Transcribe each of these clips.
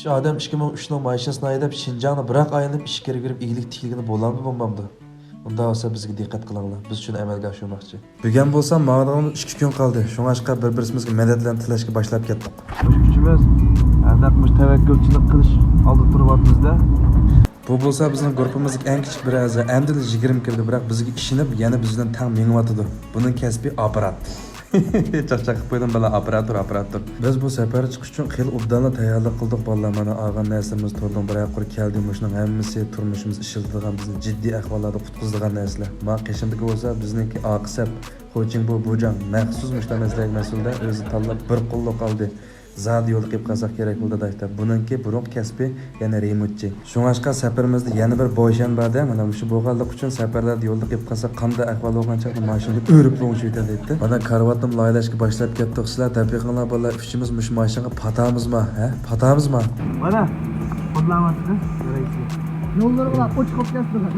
Şu adam 2003'ning mashinasini haydab Shinjongni bir oq aylanib ishga kirib iyilik tikligini bo'lamdi bo'lmamdi. Unda olsa bizga diqqat qilinglar. Biz shuni amalga oshirmoqchi. Bugun bo'lsa ma'lum 2 kun qoldi. Shunga bir-birimizga madadlarni tilashga boshlab ketdik. Kuchimiz aniqmish tavakkulchilik qilish oldi turibmizda. Bu bo'lsa bizning guruhimizning eng kichik bir a'zo. Endi 20 kirdi, biroq bizga ishinib, yana bizdan tang mengyotidi. Buning kasbi apparat. Çaqçaq qo'ydim bala operator. Biz bu safar chiqish uchun xil obdonla tayyorlik qildik bolalar. Mana olgan narsamiz to'rdan bir oqur keldi. Mushning hammasi turmushimiz ishildigan bizni jiddiy ahvollarda qutqizdigan narsalar. Ma qishimdagi bo'lsa bizniki oqisab, xo'jing bu bujang maxsus mushtamaslik mas'ulda o'zi tanlab bir qo'lliq oldi. Zad yo'l qilib qazaq kerak bo'ldi dayta. Buningki burun kasbi yana remotchi. Shunga safarimizda yana bir bo'yshan borda, mana shu bo'lganlik uchun safarlarda yo'lda qilib qazaq qanday ahvol bo'lgancha mashinani o'rib bo'yish o'tadi debdi. Mana karvatni loyilashga boshlab ketdik. Sizlar tabiqinglar bolalar uchimiz mush mashinaga patamizmi, ha? Patamizmi? Mana qodlamasini qaraysiz. Yo'llar bilan qo'chib ketdilar.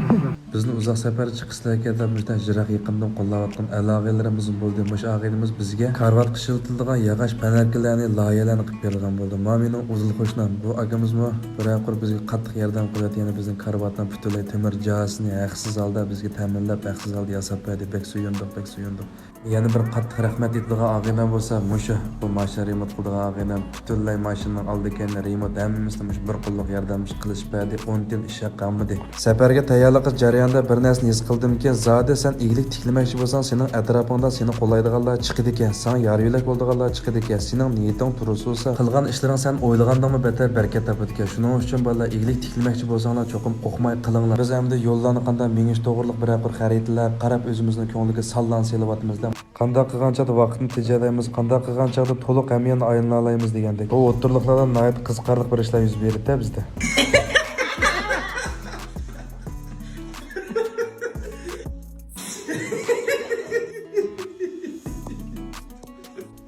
Bizni uzoq safar chiqishlarga mujdan jiroq yaqindan qo'llayotgan aloqalarimiz bo'ldi. Mush aqidimiz bizga karvat qishiltildigan yog'och panarkalarni loyihalarni qilib bergan bo'ldi. Ma'mino uzul qo'shnan bu akamizmi bir bizga qattiq yordam qiladi. Yana bizning karvatdan butunlay temir jasini haqsiz holda bizga ta'minlab, haqsiz holda yasab berdi. Bek suyundik. Yana bir qattiq rahmat aytadigan aqidam bo'lsa, mushu bu mashina remont qildigan aqidam butunlay mashinaning oldidagi remont hammamizni mush bir qo'lliq yordam qilish berdi. 10 kun ish qilmadi. Safarga tayyorlik jarayonida bir narsani his qildimki, zodi sen iyilik tiklamoqchi bo'lsang, sening atrofingda seni qo'llaydiganlar chiqadi ekan, sen yor yo'lak bo'ladiganlar chiqadi ekan. Sening niyating turus bo'lsa, qilgan ishlaring sen o'ylagandan betar barkat topadi ekan. Shuning uchun bolalar iyilik tiklamoqchi bo'lsanglar, cho'qim qo'rqmay qilinglar. Biz endi yo'llarni qanday mengish to'g'riliq bir xaritalar qarab o'zimizning ko'ngliga sallan selyapmizda. Qanday qilgancha vaqtni tejalaymiz, qanday qilgancha to'liq hamiyani aylanay olamiz degandek. Bu o'tirliqlardan nihoyat qiziqarli bir ishlar yuz beribdi bizda.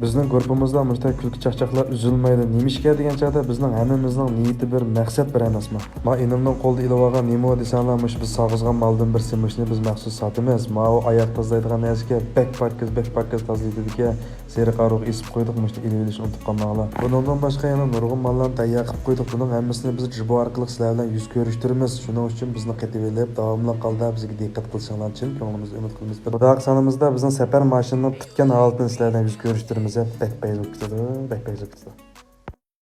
Bizning guruhimizda mustaq kulki chaqchaqlar uzilmaydi. Nimishga degan chaqda bizning hammamizning niyati bir maqsad bir emasmi? Ma enimning qo'lda ilib olgan nima desanglar, biz sog'izgan maldan bir simishni biz maxsus sotamiz. Ma u oyoq tozlaydigan narsaga bek parkaz tozlaydigan seri qaruq isib qo'ydik, mushta ilib olish unutib qolmanglar. Bundan boshqa yana nurg'un mallarni tayyor qilib qo'ydik. Buning hammasini biz jibo orqali sizlar bilan yuz ko'rishtiramiz. Shuning uchun bizni qetib olib, davomli qalda bizga diqqat qilishinglar uchun ko'nglimizni umid qilamiz. Xudo sanamizda bizning safar mashinani tutgan holatini sizlardan yuz ko'rishtiramiz. Bekbeyz o'tkazdi.